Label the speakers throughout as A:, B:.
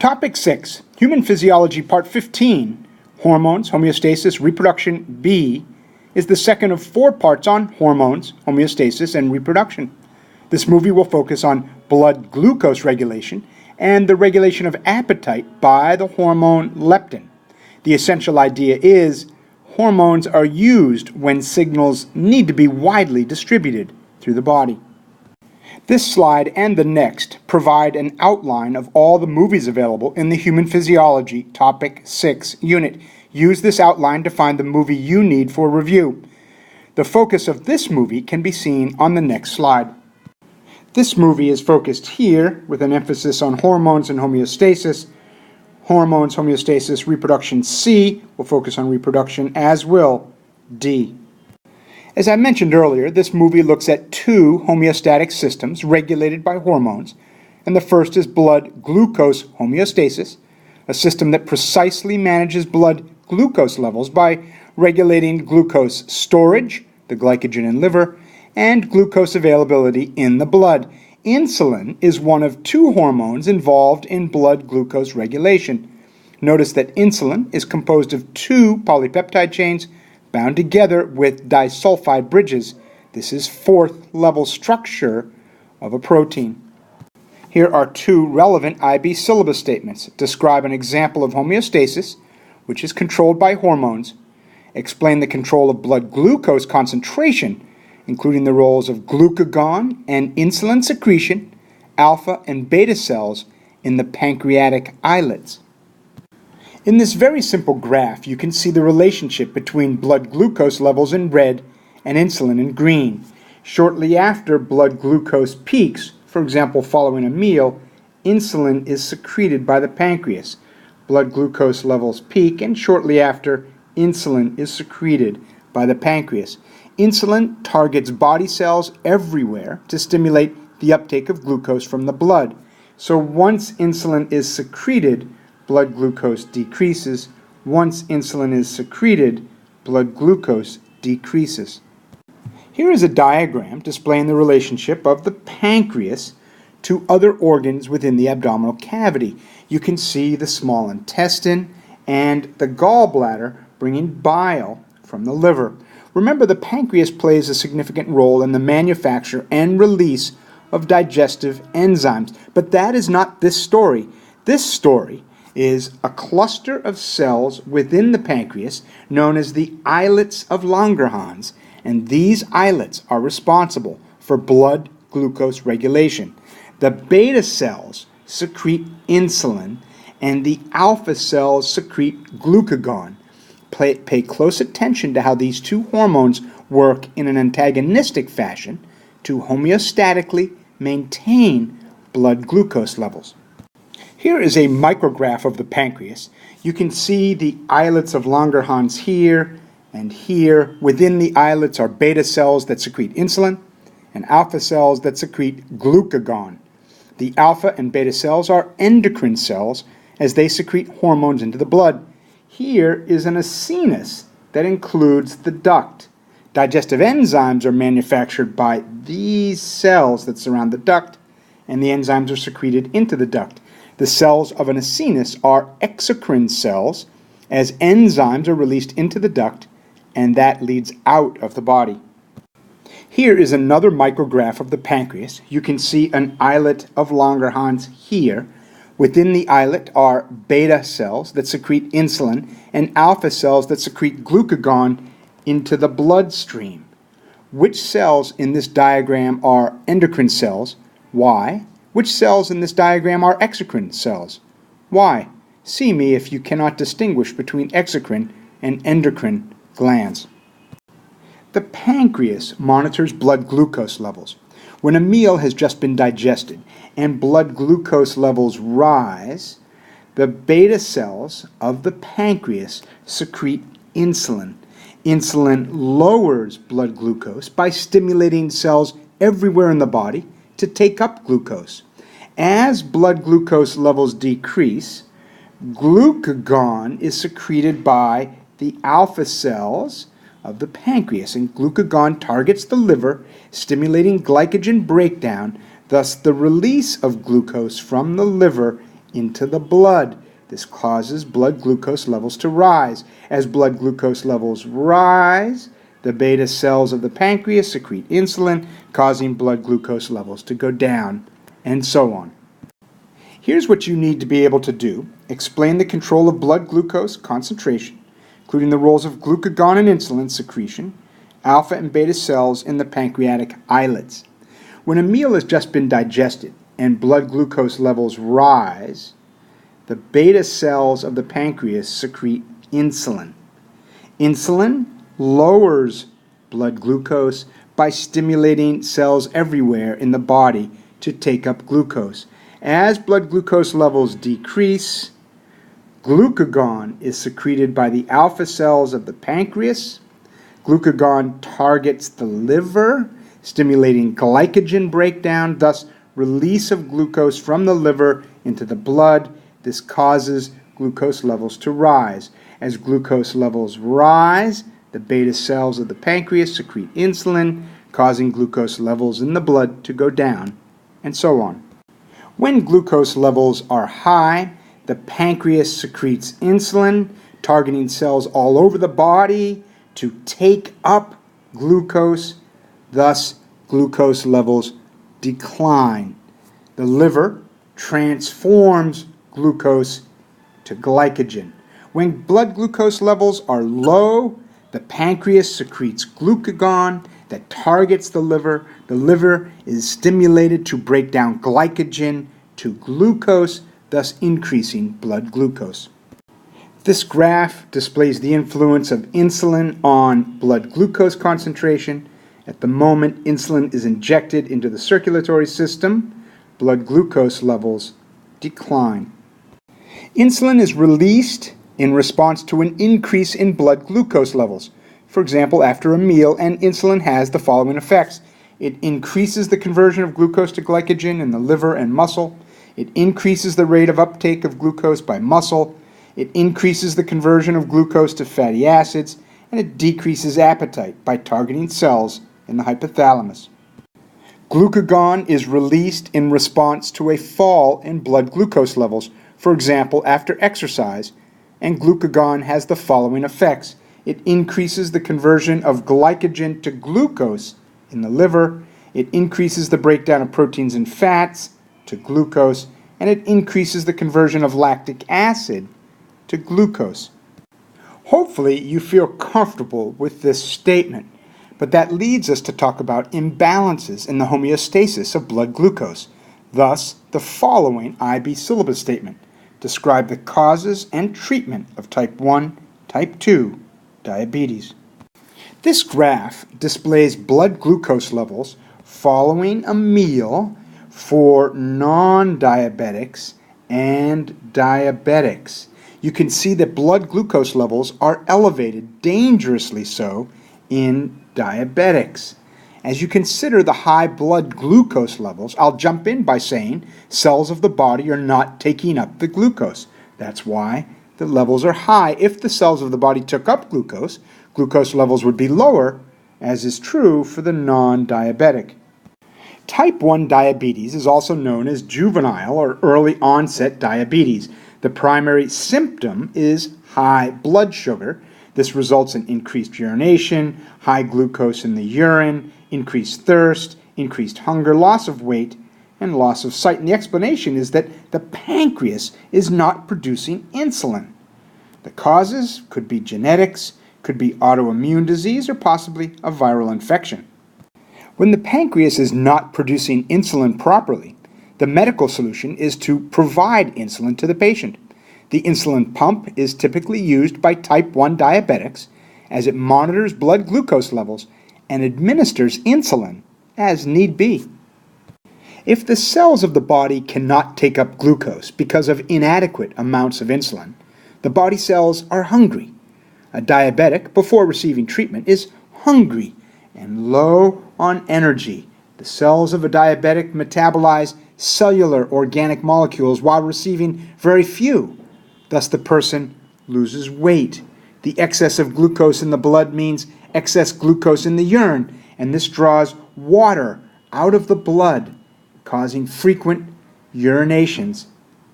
A: Topic 6, Human Physiology Part 15, Hormones, Homeostasis, Reproduction B, is the second of 4 parts on hormones, homeostasis, and reproduction. This movie will focus on blood glucose regulation and the regulation of appetite by the hormone leptin. The essential idea is hormones are used when signals need to be widely distributed through the body. This slide and the next provide an outline of all the movies available in the Human Physiology Topic 6 unit. Use this outline to find the movie you need for review. The focus of this movie can be seen on the next slide. This movie is focused here with an emphasis on hormones and homeostasis. Hormones, homeostasis, reproduction C will focus on reproduction, as will D. As I mentioned earlier, this movie looks at 2 homeostatic systems regulated by hormones, and the first is blood glucose homeostasis, a system that precisely manages blood glucose levels by regulating glucose storage, the glycogen in liver, and glucose availability in the blood. Insulin is one of 2 hormones involved in blood glucose regulation. Notice that insulin is composed of 2 polypeptide chains bound together with disulfide bridges. This is 4th level structure of a protein. Here are 2 relevant IB syllabus statements. Describe an example of homeostasis, which is controlled by hormones. Explain the control of blood glucose concentration, including the roles of glucagon and insulin secretion, alpha and beta cells in the pancreatic islets. In this very simple graph, you can see the relationship between blood glucose levels in red and insulin in green. Shortly after blood glucose peaks, for example following a meal, insulin is secreted by the pancreas. Blood glucose levels peak, and shortly after, insulin is secreted by the pancreas. Insulin targets body cells everywhere to stimulate the uptake of glucose from the blood. So once insulin is secreted, blood glucose decreases. Once insulin is secreted, blood glucose decreases. Here is a diagram displaying the relationship of the pancreas to other organs within the abdominal cavity. You can see the small intestine and the gallbladder bringing bile from the liver. Remember, the pancreas plays a significant role in the manufacture and release of digestive enzymes. But that is not this story. This story is a cluster of cells within the pancreas known as the islets of Langerhans, and these islets are responsible for blood glucose regulation. The beta cells secrete insulin, and the alpha cells secrete glucagon. Pay close attention to how these 2 hormones work in an antagonistic fashion to homeostatically maintain blood glucose levels. Here is a micrograph of the pancreas. You can see the islets of Langerhans here and here. Within the islets are beta cells that secrete insulin and alpha cells that secrete glucagon. The alpha and beta cells are endocrine cells as they secrete hormones into the blood. Here is an acinus that includes the duct. Digestive enzymes are manufactured by these cells that surround the duct, and the enzymes are secreted into the duct. The cells of an acinus are exocrine cells, as enzymes are released into the duct, and that leads out of the body. Here is another micrograph of the pancreas. You can see an islet of Langerhans here. Within the islet are beta cells that secrete insulin and alpha cells that secrete glucagon into the bloodstream. Which cells in this diagram are endocrine cells? Why? Which cells in this diagram are exocrine cells? Why? See me if you cannot distinguish between exocrine and endocrine glands. The pancreas monitors blood glucose levels. When a meal has just been digested and blood glucose levels rise, the beta cells of the pancreas secrete insulin. Insulin lowers blood glucose by stimulating cells everywhere in the body to take up glucose. As blood glucose levels decrease, glucagon is secreted by the alpha cells of the pancreas, and glucagon targets the liver, stimulating glycogen breakdown, thus the release of glucose from the liver into the blood. This causes blood glucose levels to rise. As blood glucose levels rise, the beta cells of the pancreas secrete insulin, causing blood glucose levels to go down, and so on. Here's what you need to be able to do. Explain the control of blood glucose concentration, including the roles of glucagon and insulin secretion, alpha and beta cells in the pancreatic islets. When a meal has just been digested and blood glucose levels rise, the beta cells of the pancreas secrete insulin. Insulin lowers blood glucose by stimulating cells everywhere in the body to take up glucose. As blood glucose levels decrease, glucagon is secreted by the alpha cells of the pancreas. Glucagon targets the liver, stimulating glycogen breakdown, thus release of glucose from the liver into the blood. This causes glucose levels to rise. As glucose levels rise, the beta cells of the pancreas secrete insulin, causing glucose levels in the blood to go down, and so on. When glucose levels are high, the pancreas secretes insulin, targeting cells all over the body to take up glucose. Thus, glucose levels decline. The liver transforms glucose to glycogen. When blood glucose levels are low, the pancreas secretes glucagon that targets the liver. The liver is stimulated to break down glycogen to glucose, thus increasing blood glucose. This graph displays the influence of insulin on blood glucose concentration. At the moment insulin is injected into the circulatory system, blood glucose levels decline. Insulin is released in response to an increase in blood glucose levels. For example, after a meal, and insulin has the following effects. It increases the conversion of glucose to glycogen in the liver and muscle. It increases the rate of uptake of glucose by muscle. It increases the conversion of glucose to fatty acids, and it decreases appetite by targeting cells in the hypothalamus. Glucagon is released in response to a fall in blood glucose levels, for example, after exercise, and glucagon has the following effects. It increases the conversion of glycogen to glucose in the liver, it increases the breakdown of proteins and fats to glucose, and it increases the conversion of lactic acid to glucose. Hopefully you feel comfortable with this statement, but that leads us to talk about imbalances in the homeostasis of blood glucose. Thus, the following IB syllabus statement describe the causes and treatment of type 1, type 2 diabetes. This graph displays blood glucose levels following a meal for non-diabetics and diabetics. You can see that blood glucose levels are elevated, dangerously so, in diabetics. As you consider the high blood glucose levels, I'll jump in by saying cells of the body are not taking up the glucose. That's why the levels are high. If the cells of the body took up glucose, glucose levels would be lower, as is true for the non-diabetic. Type 1 diabetes is also known as juvenile or early onset diabetes. The primary symptom is high blood sugar. This results in increased urination, high glucose in the urine, increased thirst, increased hunger, loss of weight, and loss of sight. And the explanation is that the pancreas is not producing insulin. The causes could be genetics, could be autoimmune disease, or possibly a viral infection. When the pancreas is not producing insulin properly, the medical solution is to provide insulin to the patient. The insulin pump is typically used by type 1 diabetics as it monitors blood glucose levels and administers insulin as need be. If the cells of the body cannot take up glucose because of inadequate amounts of insulin, the body cells are hungry. A diabetic, before receiving treatment, is hungry and low on energy. The cells of a diabetic metabolize cellular organic molecules while receiving very few. Thus the person loses weight. The excess of glucose in the blood means excess glucose in the urine, and this draws water out of the blood, causing frequent urinations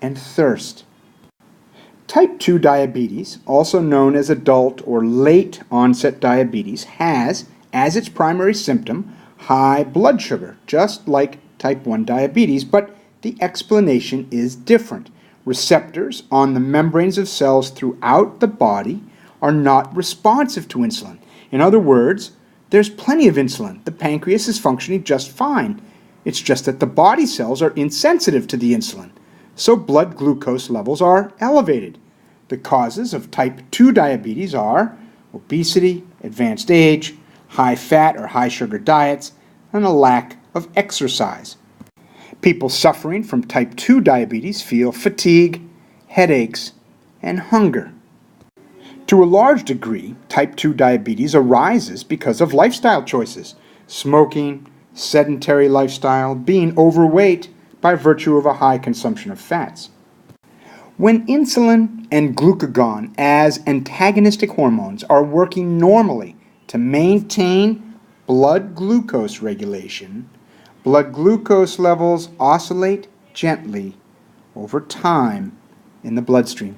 A: and thirst. Type 2 diabetes, also known as adult or late onset diabetes, has as its primary symptom high blood sugar, just like type 1 diabetes, but the explanation is different. Receptors on the membranes of cells throughout the body are not responsive to insulin. In other words, there's plenty of insulin. The pancreas is functioning just fine. It's just that the body cells are insensitive to the insulin, so blood glucose levels are elevated. The causes of type 2 diabetes are obesity, advanced age, high fat or high sugar diets, and a lack of exercise. People suffering from type 2 diabetes feel fatigue, headaches, and hunger. To a large degree, type 2 diabetes arises because of lifestyle choices: smoking, sedentary lifestyle, being overweight by virtue of a high consumption of fats. When insulin and glucagon as antagonistic hormones are working normally to maintain blood glucose regulation, blood glucose levels oscillate gently over time in the bloodstream.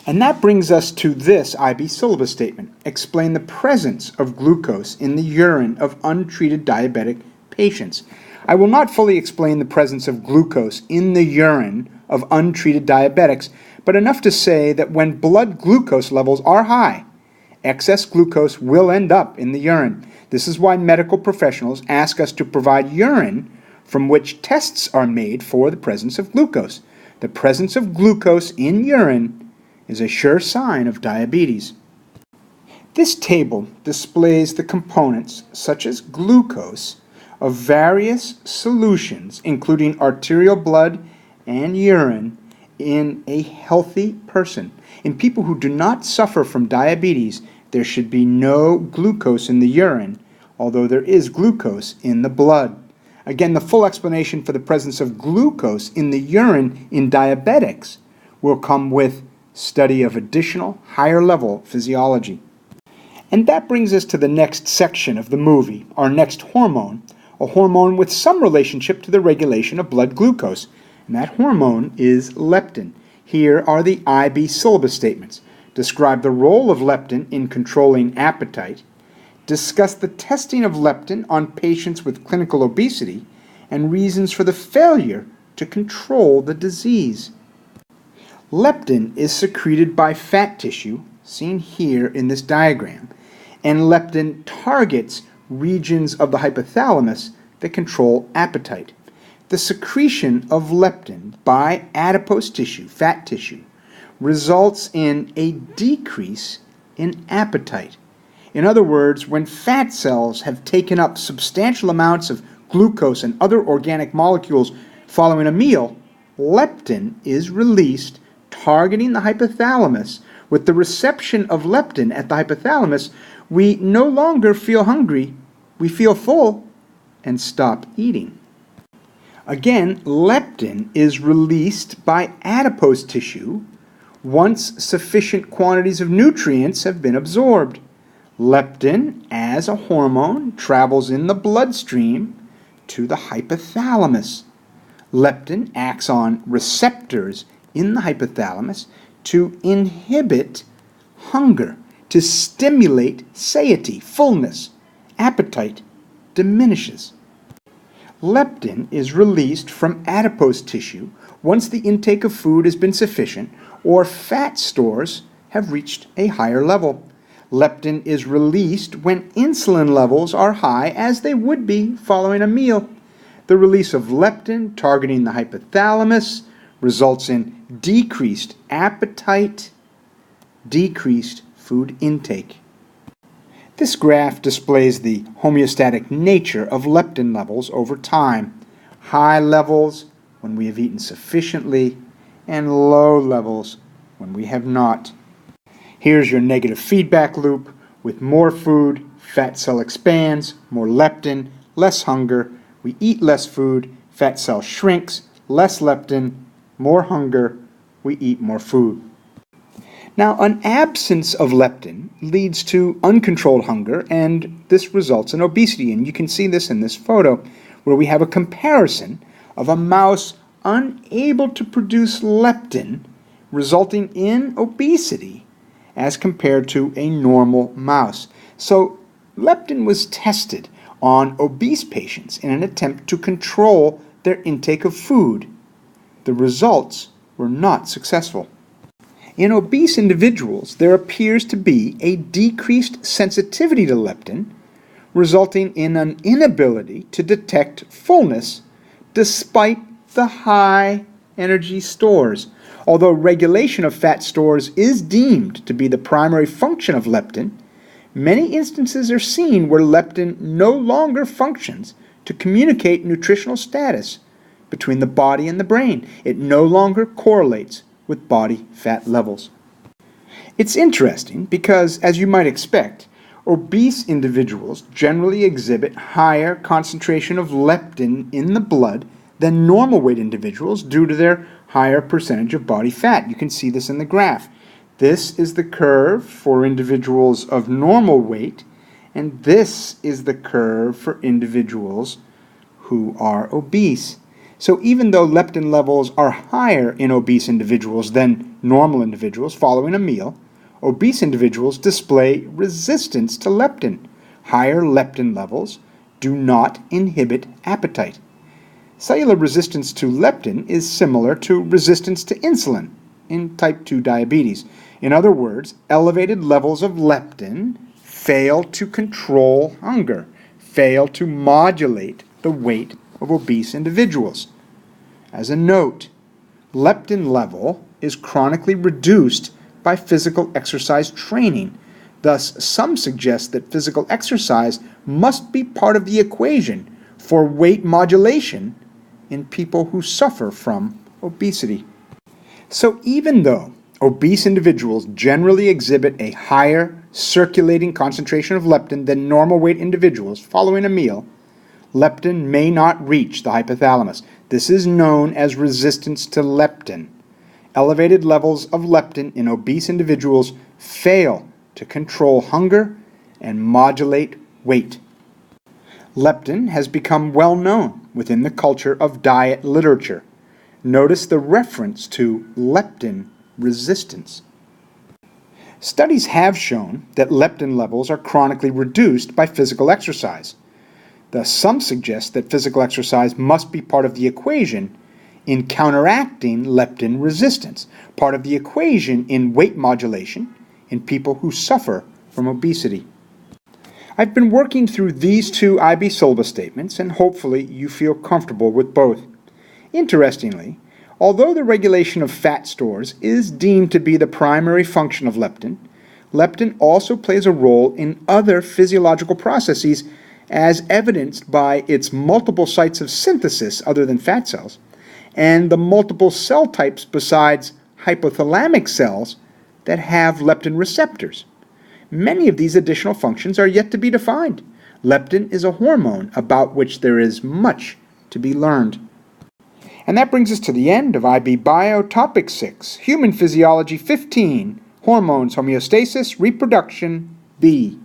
A: And that brings us to this IB syllabus statement. Explain the presence of glucose in the urine of untreated diabetic patients. I will not fully explain the presence of glucose in the urine of untreated diabetics, but enough to say that when blood glucose levels are high, excess glucose will end up in the urine. This is why medical professionals ask us to provide urine from which tests are made for the presence of glucose. The presence of glucose in urine is a sure sign of diabetes. This table displays the components, such as glucose, of various solutions, including arterial blood and urine, in a healthy person. In people who do not suffer from diabetes, there should be no glucose in the urine, although there is glucose in the blood. Again, the full explanation for the presence of glucose in the urine in diabetics will come with study of additional higher-level physiology. And that brings us to the next section of the movie, our next hormone, a hormone with some relationship to the regulation of blood glucose, and that hormone is leptin. Here are the IB syllabus statements. Describe the role of leptin in controlling appetite, discuss the testing of leptin on patients with clinical obesity, and reasons for the failure to control the disease. Leptin is secreted by fat tissue, seen here in this diagram, and leptin targets regions of the hypothalamus that control appetite. The secretion of leptin by adipose tissue, fat tissue, results in a decrease in appetite. In other words, when fat cells have taken up substantial amounts of glucose and other organic molecules following a meal, leptin is released, targeting the hypothalamus. With the reception of leptin at the hypothalamus, we no longer feel hungry, we feel full, and stop eating. Again, leptin is released by adipose tissue once sufficient quantities of nutrients have been absorbed. Leptin, as a hormone, travels in the bloodstream to the hypothalamus. Leptin acts on receptors in the hypothalamus to inhibit hunger, to stimulate satiety, fullness. Appetite diminishes. Leptin is released from adipose tissue once the intake of food has been sufficient or fat stores have reached a higher level. Leptin is released when insulin levels are high, as they would be following a meal. The release of leptin targeting the hypothalamus results in decreased appetite, decreased food intake. This graph displays the homeostatic nature of leptin levels over time. High levels when we have eaten sufficiently, and low levels when we have not. Here's your negative feedback loop. With more food, fat cell expands, more leptin, less hunger. We eat less food, fat cell shrinks, less leptin, more hunger. We eat more food. Now, an absence of leptin leads to uncontrolled hunger, and this results in obesity. And you can see this in this photo, where we have a comparison of a mouse unable to produce leptin, resulting in obesity as compared to a normal mouse. So leptin was tested on obese patients in an attempt to control their intake of food. The results were not successful. In obese individuals, there appears to be a decreased sensitivity to leptin, resulting in an inability to detect fullness despite the high energy stores. Although regulation of fat stores is deemed to be the primary function of leptin, many instances are seen where leptin no longer functions to communicate nutritional status between the body and the brain. It no longer correlates with body fat levels. It's interesting because, as you might expect, obese individuals generally exhibit higher concentration of leptin in the blood than normal weight individuals due to their higher percentage of body fat. You can see this in the graph. This is the curve for individuals of normal weight, and this is the curve for individuals who are obese. So even though leptin levels are higher in obese individuals than normal individuals following a meal, obese individuals display resistance to leptin. Higher leptin levels do not inhibit appetite. Cellular resistance to leptin is similar to resistance to insulin in type 2 diabetes. In other words, elevated levels of leptin fail to control hunger, fail to modulate the weight of obese individuals. As a note, leptin level is chronically reduced by physical exercise training. Thus, some suggest that physical exercise must be part of the equation for weight modulation in people who suffer from obesity. So even though obese individuals generally exhibit a higher circulating concentration of leptin than normal weight individuals following a meal, leptin may not reach the hypothalamus. This is known as resistance to leptin. Elevated levels of leptin in obese individuals fail to control hunger and modulate weight. Leptin has become well known within the culture of diet literature. Notice the reference to leptin resistance. Studies have shown that leptin levels are chronically reduced by physical exercise. Thus, some suggest that physical exercise must be part of the equation in counteracting leptin resistance, part of the equation in weight modulation in people who suffer from obesity. I've been working through these two IB syllabus statements, and hopefully you feel comfortable with both. Interestingly, although the regulation of fat stores is deemed to be the primary function of leptin, leptin also plays a role in other physiological processes as evidenced by its multiple sites of synthesis other than fat cells, and the multiple cell types besides hypothalamic cells that have leptin receptors. Many of these additional functions are yet to be defined. Leptin is a hormone about which there is much to be learned. And that brings us to the end of IB Bio Topic 6, Human Physiology 15, Hormones, Homeostasis, Reproduction, B.